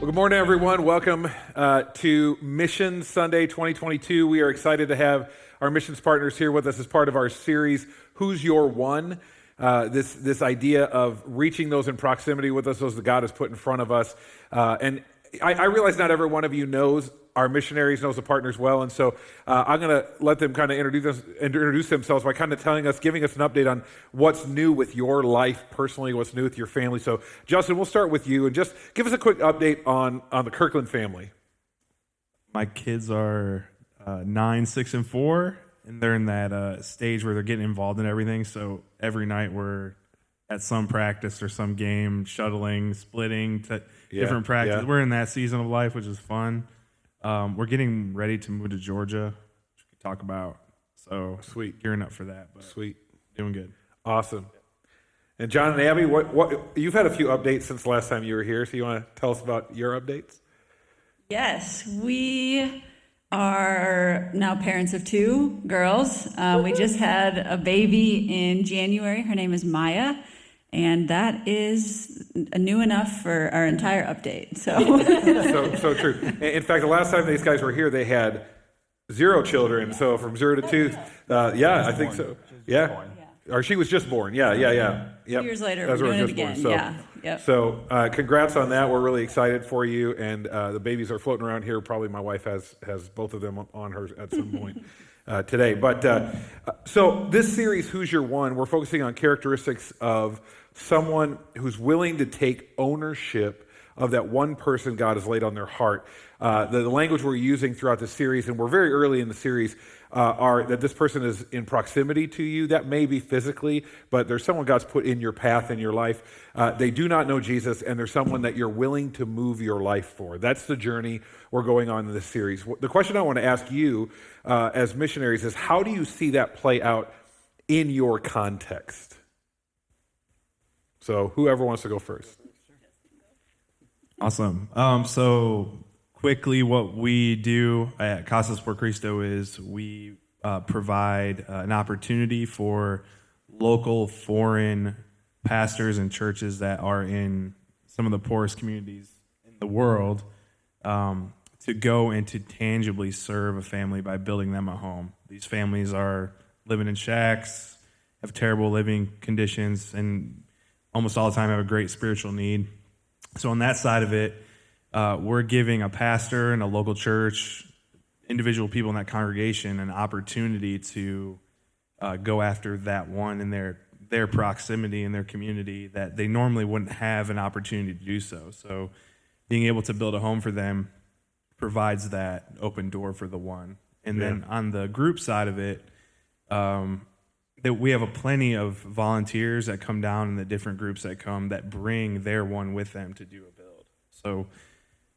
Well, good morning, everyone. Welcome to Mission Sunday 2022. We are excited to have our missions partners here with us as part of our series, Who's Your One? This idea of reaching those in proximity with us, those that God has put in front of us. And I realize not every one of you knows our missionaries, knows the partners well, and so I'm going to let them kind of introduce themselves by kind of giving us an update on what's new with your life personally, what's new with your family. So, Justin, we'll start with you, and just give us a quick update on the Kirkland family. My kids are 9, 6, and 4, and they're in that stage where they're getting involved in everything. So every night we're at some practice or some game, shuttling, splitting to different practices. Yeah. We're in that season of life, which is fun. We're getting ready to move to Georgia, which we can talk about. So sweet, gearing up for that. But sweet, doing good. Awesome. And John and Abby, what you've had a few updates since the last time you were here. So you want to tell us about your updates? Yes, we are now parents of 2 girls. We just had a baby in January. Her name is Maya. And that is new enough for our entire update. So true. In fact, the last time these guys were here, they had 0 children. So from 0 to 2, I think so. Yeah. Or she was just born. Yeah. Yep. 2 years later, we're doing it again. Yep. So congrats on that. We're really excited for you. And the babies are floating around here. Probably my wife has both of them on her at some point today. But so this series, Who's Your One? We're focusing on characteristics of someone who's willing to take ownership of that one person God has laid on their heart. The language we're using throughout the series, and we're very early in the series, are that this person is in proximity to you. That may be physically, but there's someone God's put in your path in your life. They do not know Jesus, and there's someone that you're willing to move your life for. That's the journey we're going on in this series. The question I want to ask you as missionaries is, how do you see that play out in your context? So whoever wants to go first. Awesome. So quickly, what we do at Casas por Cristo is we provide an opportunity for local foreign pastors and churches that are in some of the poorest communities in the world to go and to tangibly serve a family by building them a home. These families are living in shacks, have terrible living conditions, and almost all the time have a great spiritual need. So on that side of it, we're giving a pastor and a local church, individual people in that congregation, an opportunity to go after that one in their proximity in their community that they normally wouldn't have an opportunity to do so. So being able to build a home for them provides that open door for the one. And then on the group side of it, that we have plenty of volunteers that come down in the different groups that come that bring their one with them to do a build. So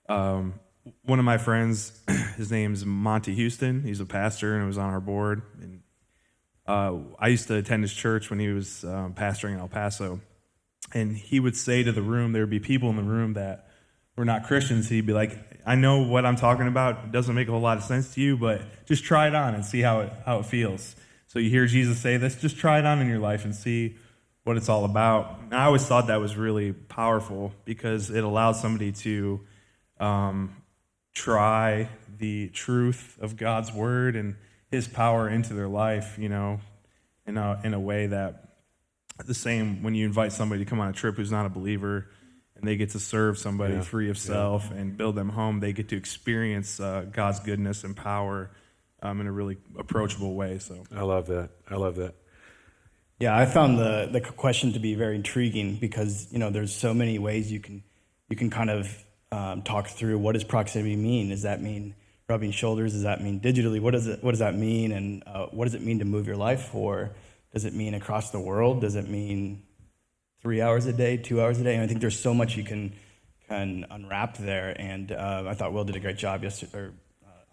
one of my friends, his name's Monty Houston. He's a pastor and was on our board. And I used to attend his church when he was pastoring in El Paso. And he would say to the room, there would be people in the room that were not Christians. He'd be like, I know what I'm talking about. It doesn't make a whole lot of sense to you, but just try it on and see how it feels. So you hear Jesus say this, just try it on in your life and see what it's all about. And I always thought that was really powerful because it allows somebody to try the truth of God's word and his power into their life, in a way that the same when you invite somebody to come on a trip who's not a believer and they get to serve somebody free of self and build them home, they get to experience God's goodness and power in a really approachable way. So I love that. Yeah, I found the question to be very intriguing because there's so many ways you can kind of talk through what does proximity mean. Does that mean rubbing shoulders? Does that mean digitally? What does that mean? And what does it mean to move your life for? Does it mean across the world? Does it mean 3 hours a day, 2 hours a day? And I think there's so much you can unwrap there. And I thought Will did a great job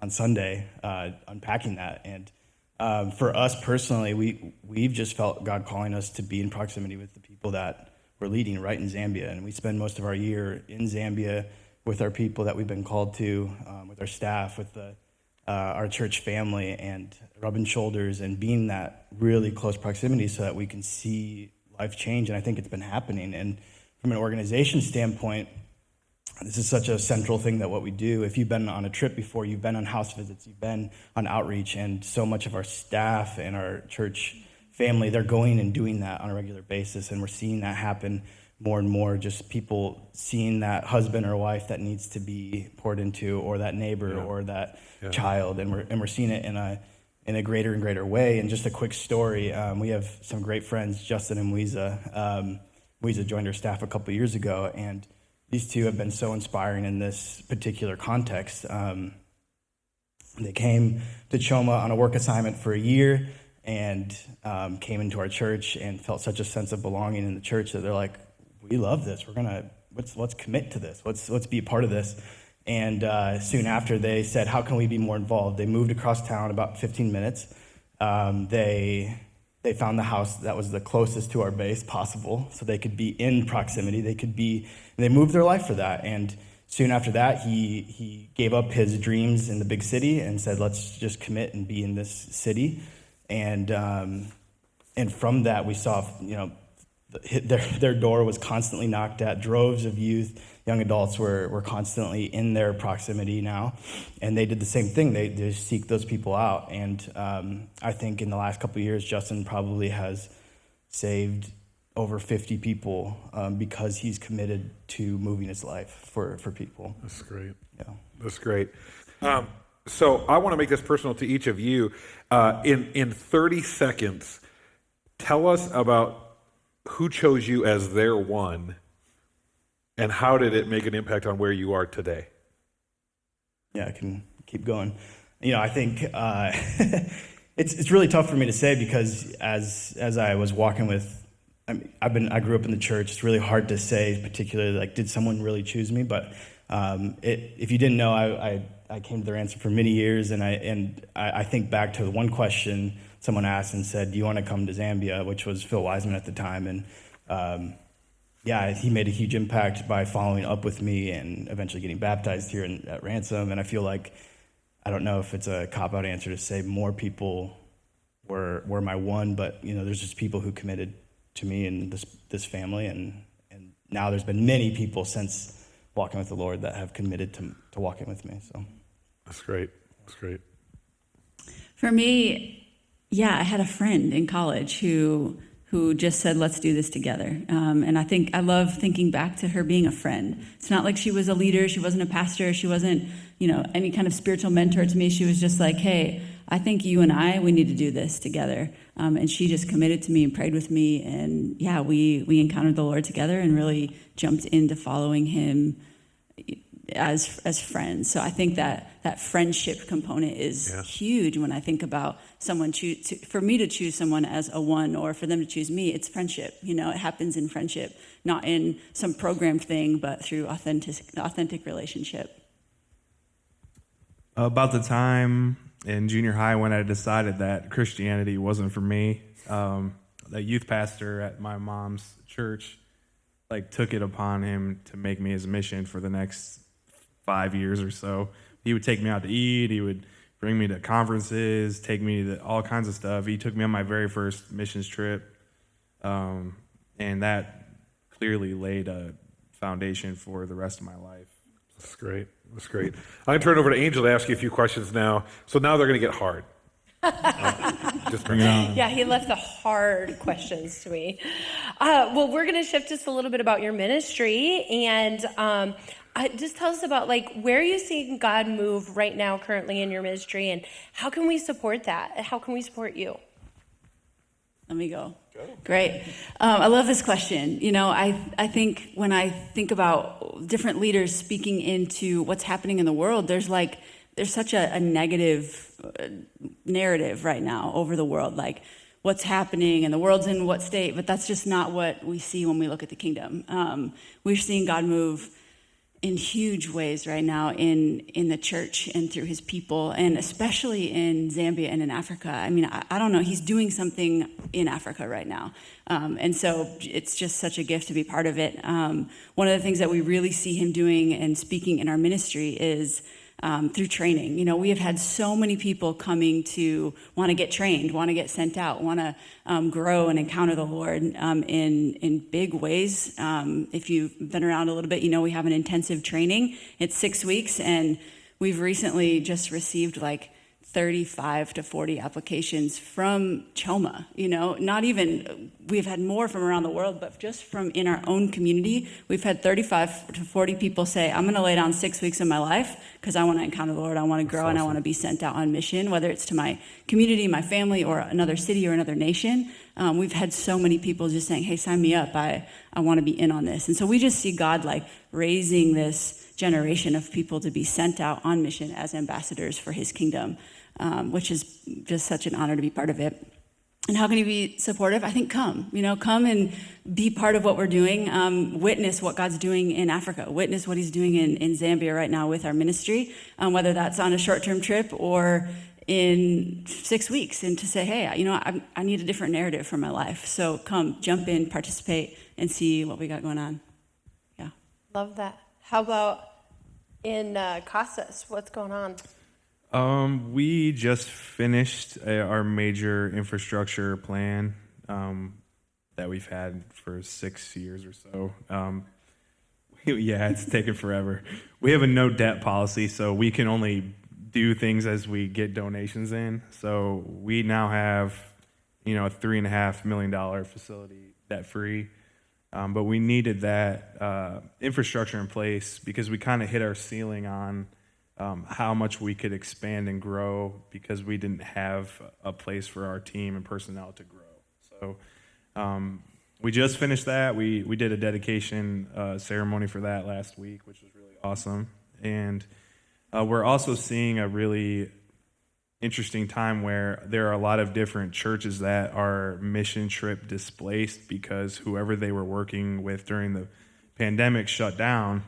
on Sunday unpacking that. And for us personally, we've just felt God calling us to be in proximity with the people that we're leading right in Zambia. And we spend most of our year in Zambia with our people that we've been called to, with our staff, with our church family, and rubbing shoulders and being that really close proximity so that we can see life change. And I think it's been happening. And from an organization standpoint, this is such a central thing that what we do. If you've been on a trip before, you've been on house visits, you've been on outreach, and so much of our staff and our church family, they're going and doing that on a regular basis, and we're seeing that happen more and more, just people seeing that husband or wife that needs to be poured into, or that neighbor or that child, and we're seeing it in a greater and greater way. And just a quick story, we have some great friends, Justin and Weeza. Weeza joined our staff a couple years ago, and these two have been so inspiring in this particular context. They came to Choma on a work assignment for a year, and came into our church and felt such a sense of belonging in the church that they're like, we love this. Let's commit to this. Let's be a part of this. And soon after, they said, how can we be more involved? They moved across town about 15 minutes. They found the house that was the closest to our base possible, so they could be in proximity. They moved their life for that. And soon after that, he gave up his dreams in the big city and said, let's just commit and be in this city. And from that, we saw, their door was constantly knocked at. Droves of youth, young adults were constantly in their proximity now, and they did the same thing. They seek those people out. And I think in the last couple of years, Justin probably has saved over 50 people because he's committed to moving his life for people. That's great. Yeah, that's great. So I want to make this personal to each of you. In 30 seconds, tell us about who chose you as their one, and how did it make an impact on where you are today? Yeah, I can keep going. I think it's really tough for me to say, because as I was walking with, I grew up in the church. It's really hard to say, particularly like, did someone really choose me? But if you didn't know, I came to the Ransom for many years, and I think back to the one question someone asked and said, do you want to come to Zambia, which was Phil Wiseman at the time. And he made a huge impact by following up with me and eventually getting baptized here at Ransom. And I feel like, I don't know if it's a cop-out answer to say more people were my one, but there's just people who committed to me and this family, and now there's been many people since walking with the Lord that have committed to walking with me. So that's great. That's great. For me, I had a friend in college who just said, let's do this together. And I love thinking back to her being a friend. It's not like she was a leader. She wasn't a pastor. She wasn't, any kind of spiritual mentor to me. She was just like, hey, I think you and we need to do this together. And she just committed to me and prayed with me. And we encountered the Lord together and really jumped into following him as friends. So I think that friendship component is huge when I think about someone for me to choose someone as a one, or for them to choose me. It's friendship. It happens in friendship, not in some programmed thing, but through authentic relationship. About the time in junior high when I decided that Christianity wasn't for me, the youth pastor at my mom's church took it upon him to make me his mission for the next 5 years or so. He would take me out to eat. He would bring me to conferences, take me to all kinds of stuff. He took me on my very first missions trip, and that clearly laid a foundation for the rest of my life. That's great. That's great. I'm going to turn it over to Angel to ask you a few questions now. So now they're going to get hard. Just bring it on. Yeah, he left the hard questions to me. Well, we're going to shift just a little bit about your ministry, and just tell us about where are you seeing God move right now currently in your ministry, and how can we support that? How can we support you? Let me go. Great. I love this question. I think when I think about different leaders speaking into what's happening in the world, there's such a negative narrative right now over the world, what's happening and the world's in what state, but that's just not what we see when we look at the kingdom. We're seeing God move in huge ways right now in the church and through his people, and especially in Zambia and in Africa. I don't know, he's doing something in Africa right now. And so it's just such a gift to be part of it. One of the things that we really see him doing and speaking in our ministry is through training. You know, we have had so many people coming to want to get trained, want to get sent out, want to grow and encounter the Lord in big ways. If you've been around a little bit, you know we have an intensive training. It's 6 weeks, and we've recently just received like 35 to 40 applications from Choma, you know, not even, we've had more from around the world, but just from in our own community, we've had 35 to 40 people say, I'm going to lay down 6 weeks of my life because I want to encounter the Lord, I want to grow, and I want to be sent out on mission, whether it's to my community, my family, or another city or another nation. We've had so many people just saying, hey, sign me up, I want to be in on this. And so we just see God like raising this generation of people to be sent out on mission as ambassadors for his kingdom. Which is just such an honor to be part of it. And how can you be supportive? I think come and be part of what we're doing. Witness what God's doing in Africa. Witness what he's doing in Zambia right now with our ministry, whether that's on a short-term trip or in 6 weeks, and to say, hey, you know, I need a different narrative for my life. So come, jump in, participate, and see what we got going on. Yeah. Love that. How about in Casas? What's going on? We just finished our major infrastructure plan that we've had for 6 years or so. Yeah, it's taken forever. We have a no debt policy, so we can only do things as we get donations in. So we now have, you know, a $3.5 million facility debt free. But we needed that infrastructure in place because we kind of hit our ceiling on how much we could expand and grow because we didn't have a place for our team and personnel to grow. So we just finished that. We did a dedication ceremony for that last week, which was really awesome. And we're also seeing a really interesting time where there are a lot of different churches that are mission trip displaced because whoever they were working with during the pandemic shut down.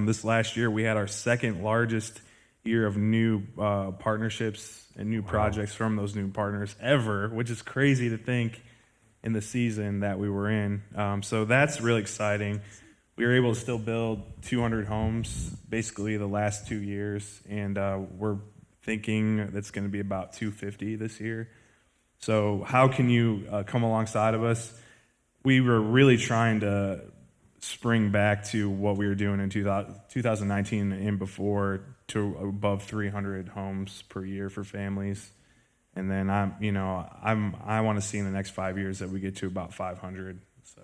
This last year, we had our second largest year of new partnerships and new projects from those new partners ever, which is crazy to think in the season that we were in. So that's really exciting. We were able to still build 200 homes basically the last 2 years, and we're thinking that's going to be about 250 this year. So how can you come alongside of us? We were really trying to spring back to what we were doing in 2019 and before, to above 300 homes per year for families. And then I want to see in the next 5 years that we get to about 500. So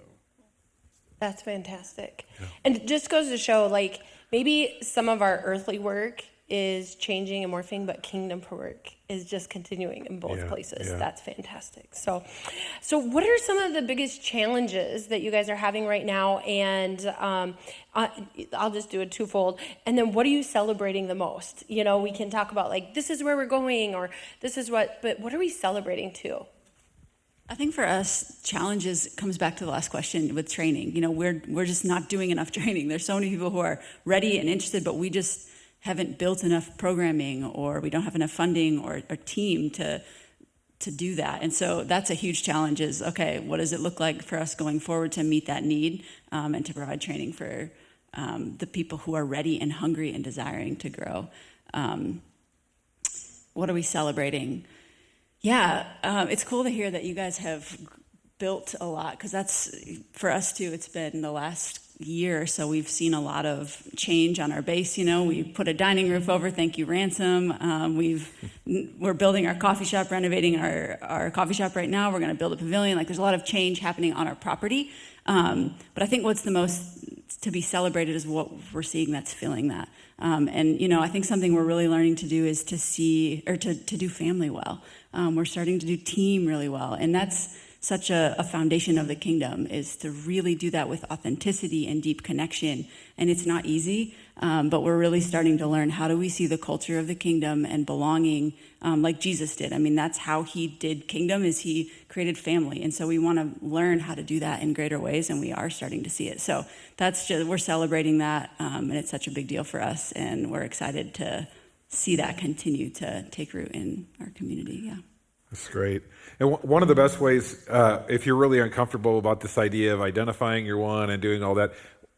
That's fantastic. Yeah. And it just goes to show, like, maybe some of our earthly work is changing and morphing, but kingdom work is just continuing in both places. Yeah. That's fantastic. So what are some of the biggest challenges that you guys are having right now? And I'll just do it twofold. And then what are you celebrating the most? You know, we can talk about, like, this is where we're going, or this is but what are we celebrating too? I think for us, challenges comes back to the last question with training. You know, we're just not doing enough training. There's so many people who are ready and interested, but we just haven't built enough programming, or we don't have enough funding or team to do that. And so that's a huge challenge is, okay, what does it look like for us going forward to meet that need and to provide training for the people who are ready and hungry and desiring to grow? What are we celebrating? Yeah, it's cool to hear that you guys have built a lot, because that's, for us too, it's been the last year or so we've seen a lot of change on our base. You know, we put a dining roof over, thank you, Ransom. We're building our coffee shop, renovating our coffee shop right now. We're going to build a pavilion. Like, there's a lot of change happening on our property. But I think what's the most to be celebrated is what we're seeing that's filling that. And, you know, I think something we're really learning to do is to see, or to do family well. We're starting to do team really well. And that's such a foundation of the kingdom, is to really do that with authenticity and deep connection. And it's not easy, but we're really starting to learn, how do we see the culture of the kingdom and belonging like Jesus did? I mean, that's how he did kingdom, is he created family. And so we want to learn how to do that in greater ways, and we are starting to see it. So that's just, we're celebrating that, and it's such a big deal for us, and we're excited to see that continue to take root in our community. Yeah. That's great. And one of the best ways, if you're really uncomfortable about this idea of identifying your one and doing all that,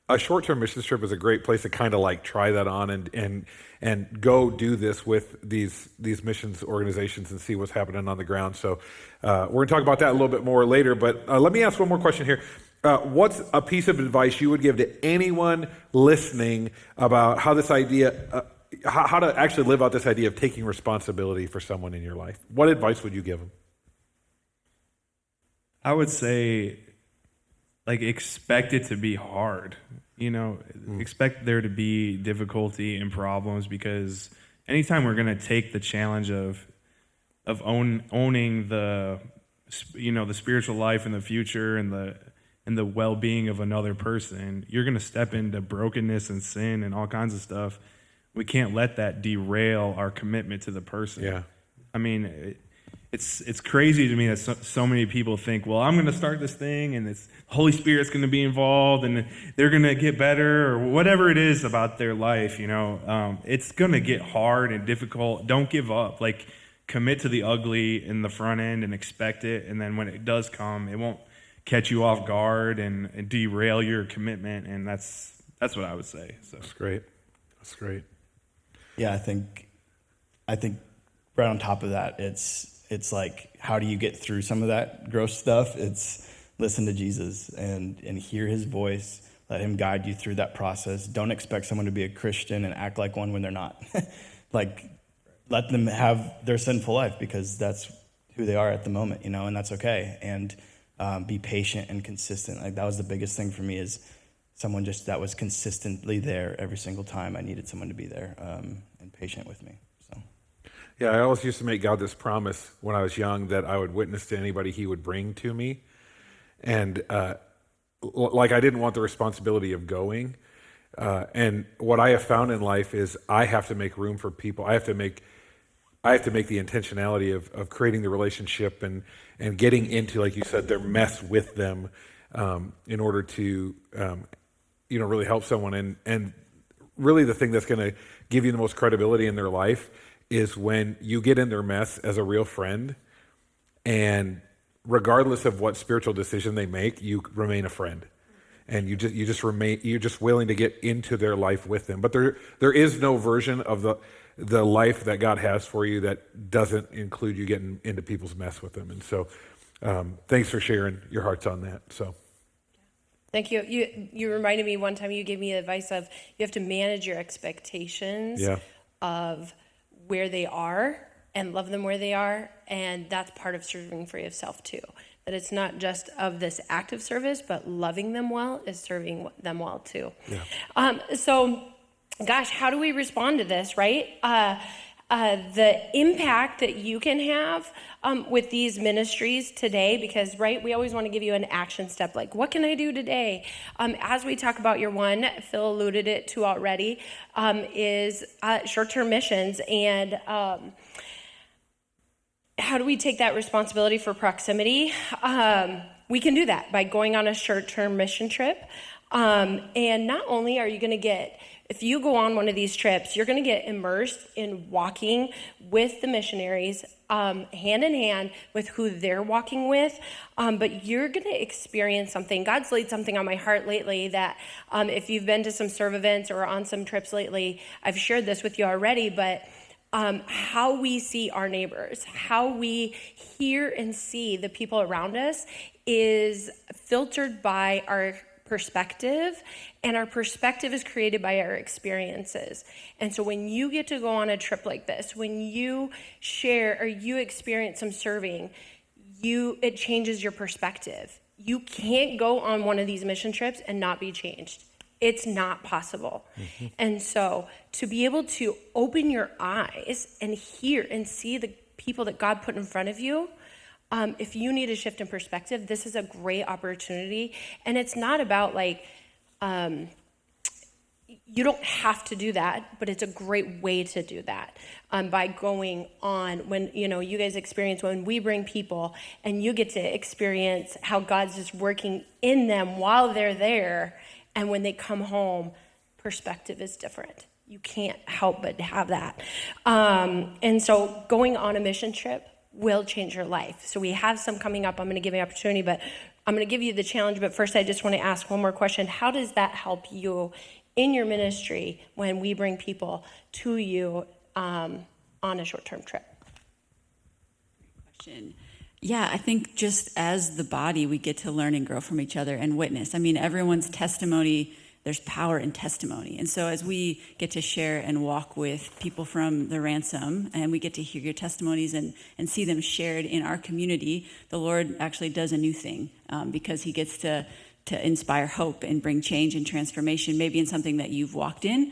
a short-term missions trip is a great place to kind of like try that on and go do this with these missions organizations and see what's happening on the ground. So we're going to talk about that a little bit more later. But let me ask one more question here. What's a piece of advice you would give to anyone listening about how this idea, how to actually live out this idea of taking responsibility for someone in your life? What advice would you give them? I would say, like, expect it to be hard. Expect there to be difficulty and problems, because anytime we're going to take the challenge of owning the spiritual life in the future and the well-being of another person, you're going to step into brokenness and sin and all kinds of stuff. We can't let that derail our commitment to the person. Yeah. I mean, it's crazy to me that so many people think, well, I'm going to start this thing and the Holy Spirit's going to be involved and they're going to get better, or whatever it is about their life. It's going to get hard and difficult. Don't give up. Like, commit to the ugly in the front end and expect it. And then when it does come, it won't catch you off guard and derail your commitment. And that's what I would say. So That's great. That's great. Yeah, I think right on top of that, it's like, how do you get through some of that gross stuff? It's listen to Jesus and hear his voice. Let him guide you through that process. Don't expect someone to be a Christian and act like one when they're not. Like, let them have their sinful life, because that's who they are at the moment, and that's okay. And be patient and consistent. Like, that was the biggest thing for me, is someone just that was consistently there every single time I needed someone to be there, and patient with me. So. Yeah, I always used to make God this promise when I was young that I would witness to anybody he would bring to me. And like, I didn't want the responsibility of going. And what I have found in life is I have to make room for people. I have to make the intentionality of creating the relationship and getting into, like you said, their mess with them in order to, really help someone. And really the thing that's going to give you the most credibility in their life is when you get in their mess as a real friend, and regardless of what spiritual decision they make, you remain a friend. And you're just willing to get into their life with them. But there is no version of the life that God has for you that doesn't include you getting into people's mess with them. And so thanks for sharing your hearts on that. So Thank you. You reminded me one time, you gave me advice of you have to manage your expectations of where they are and love them where they are. And that's part of serving for yourself too. That it's not just of this act of service, but loving them well is serving them well too. Yeah. So, gosh, how do we respond to this, right? The impact that you can have with these ministries today, because, right, we always want to give you an action step, like, what can I do today? As we talk about your one, Phil alluded it to already, is short-term missions. And how do we take that responsibility for proximity? We can do that by going on a short-term mission trip. And not only are you going to get, if you go on one of these trips, you're going to get immersed in walking with the missionaries, hand in hand with who they're walking with. But you're going to experience something. God's laid something on my heart lately that if you've been to some serve events or on some trips lately, I've shared this with you already, but how we see our neighbors, how we hear and see the people around us is filtered by our perspective, and our perspective is created by our experiences. And so when you get to go on a trip like this, when you share or you experience some serving, it changes your perspective. You can't go on one of these mission trips and not be changed. It's not possible. Mm-hmm. And so to be able to open your eyes and hear and see the people that God put in front of you, if you need a shift in perspective, this is a great opportunity. And it's not about like, you don't have to do that, but it's a great way to do that by going on when, you guys experience when we bring people and you get to experience how God's just working in them while they're there. And when they come home, perspective is different. You can't help but have that. And so going on a mission trip will change your life. So we have some coming up. I'm going to give you an opportunity, but I'm going to give you the challenge, but first I just want to ask one more question. How does that help you in your ministry when we bring people to you on a short-term trip? Yeah, I think just as the body, we get to learn and grow from each other and witness. I mean, everyone's testimony, there's power in testimony. And so as we get to share and walk with people from the Ransom, and we get to hear your testimonies and see them shared in our community, the Lord actually does a new thing because he gets to inspire hope and bring change and transformation, maybe in something that you've walked in.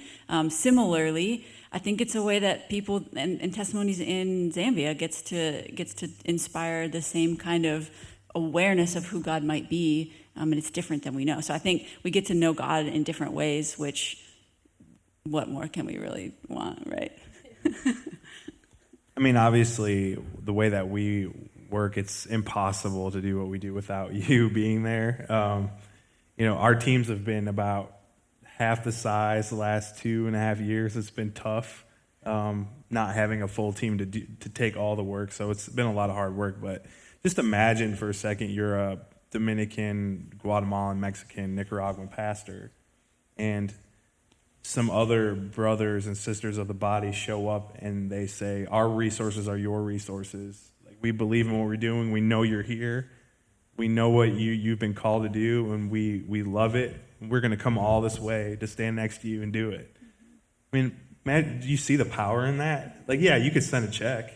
Similarly, I think it's a way that people and testimonies in Zambia gets to inspire the same kind of awareness of who God might be, and it's different than we know. So I think we get to know God in different ways, which what more can we really want, right? I mean, obviously, the way that we work, it's impossible to do what we do without you being there. Our teams have been about half the size the last 2.5 years. It's been tough not having a full team to take all the work. So it's been a lot of hard work. But just imagine for a second you're a Dominican, Guatemalan, Mexican, Nicaraguan pastor, and some other brothers and sisters of the body show up and they say, our resources are your resources. Like, we believe in what we're doing. We know you're here. We know what you've been called to do, and we love it. We're going to come all this way to stand next to you and do it. I mean, man, do you see the power in that? Like, yeah, you could send a check,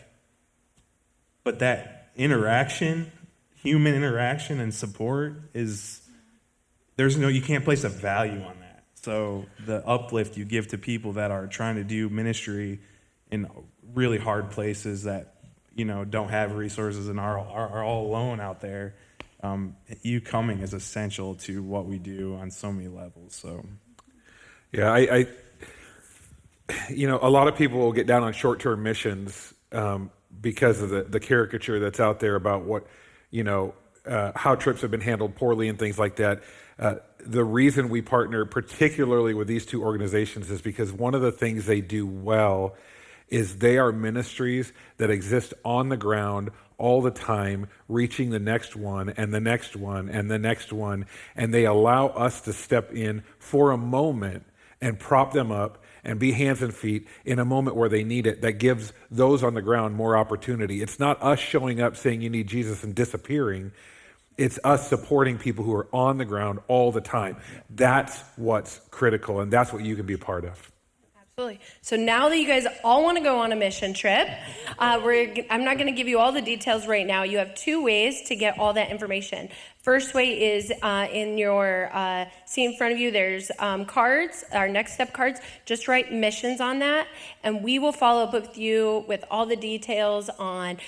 but that interaction, human interaction and support you can't place a value on that. So the uplift you give to people that are trying to do ministry in really hard places that, don't have resources and are all alone out there, you coming is essential to what we do on so many levels. So, Yeah, I a lot of people will get down on short-term missions because of the caricature that's out there about what, how trips have been handled poorly and things like that. The reason we partner particularly with these two organizations is because one of the things they do well is they are ministries that exist on the ground all the time, reaching the next one and the next one and the next one, and they allow us to step in for a moment and prop them up and be hands and feet in a moment where they need it. That gives those on the ground more opportunity. It's not us showing up saying you need Jesus and disappearing. It's us supporting people who are on the ground all the time. That's what's critical, and that's what you can be a part of. Absolutely. So now that you guys all want to go on a mission trip, I'm not going to give you all the details right now. You have 2 ways to get all that information. First way is in your see in front of you, there's cards, our next step cards. Just write missions on that, and we will follow up with you with all the details on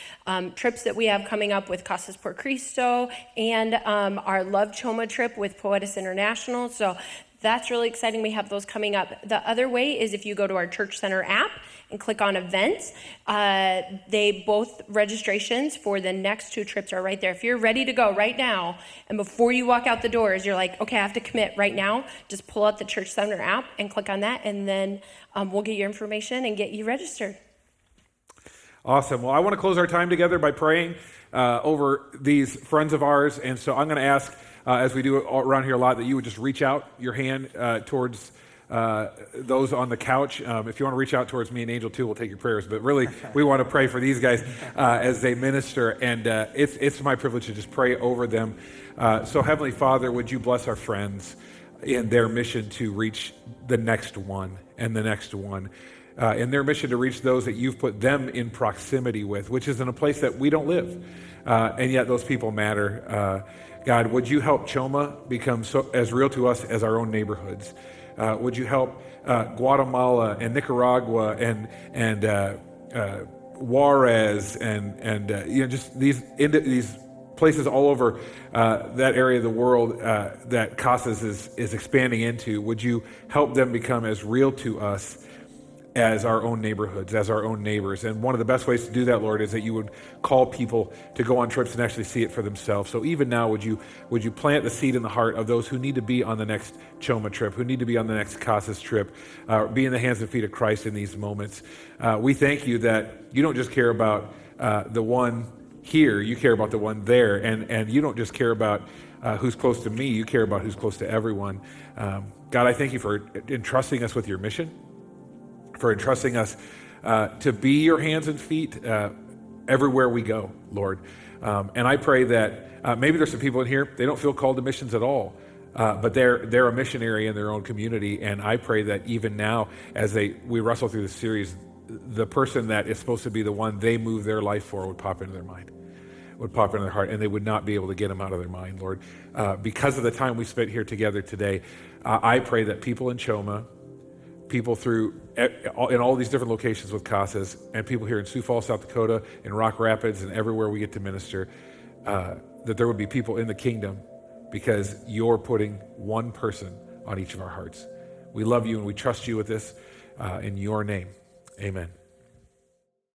trips that we have coming up with Casas por Cristo and our Love Choma trip with Poetice International. So that's really exciting. We have those coming up. The other way is if you go to our Church Center app and click on events, they both registrations for the next 2 trips are right there. If you're ready to go right now, and before you walk out the doors, you're like, okay, I have to commit right now, just pull out the Church Center app and click on that, and then we'll get your information and get you registered. Awesome. Well, I want to close our time together by praying over these friends of ours, and so I'm going to ask, as we do around here a lot, that you would just reach out your hand towards those on the couch. If you want to reach out towards me and Angel too, we'll take your prayers. But really, we want to pray for these guys as they minister, and it's my privilege to just pray over them. So Heavenly Father, would you bless our friends in their mission to reach the next one and the next one, in their mission to reach those that you've put them in proximity with, which is in a place that we don't live, and yet those people matter. God, would you help Choma become as real to us as our own neighborhoods? Would you help Guatemala and Nicaragua and Juarez and just these places all over that area of the world that Casas is expanding into? Would you help them become as real to us as our own neighborhoods, as our own neighbors? And one of the best ways to do that, Lord, is that you would call people to go on trips and actually see it for themselves. So even now, would you plant the seed in the heart of those who need to be on the next Choma trip, who need to be on the next Casas trip, be in the hands and feet of Christ in these moments. We thank you that you don't just care about the one here, you care about the one there, and you don't just care about who's close to me. You care about who's close to everyone. God, I thank you for entrusting us with your mission, for entrusting us to be your hands and feet everywhere we go, Lord. And I pray that maybe there's some people in here, they don't feel called to missions at all, but they're a missionary in their own community. And I pray that even now, as we wrestle through the series, the person that is supposed to be the one they move their life for would pop into their mind, would pop into their heart, and they would not be able to get them out of their mind, Lord. Because of the time we spent here together today, I pray that people in Choma, people in all these different locations with Casas, and people here in Sioux Falls, South Dakota, in Rock Rapids, and everywhere we get to minister, that there would be people in the kingdom because you're putting one person on each of our hearts. We love you and we trust you with this in your name. Amen.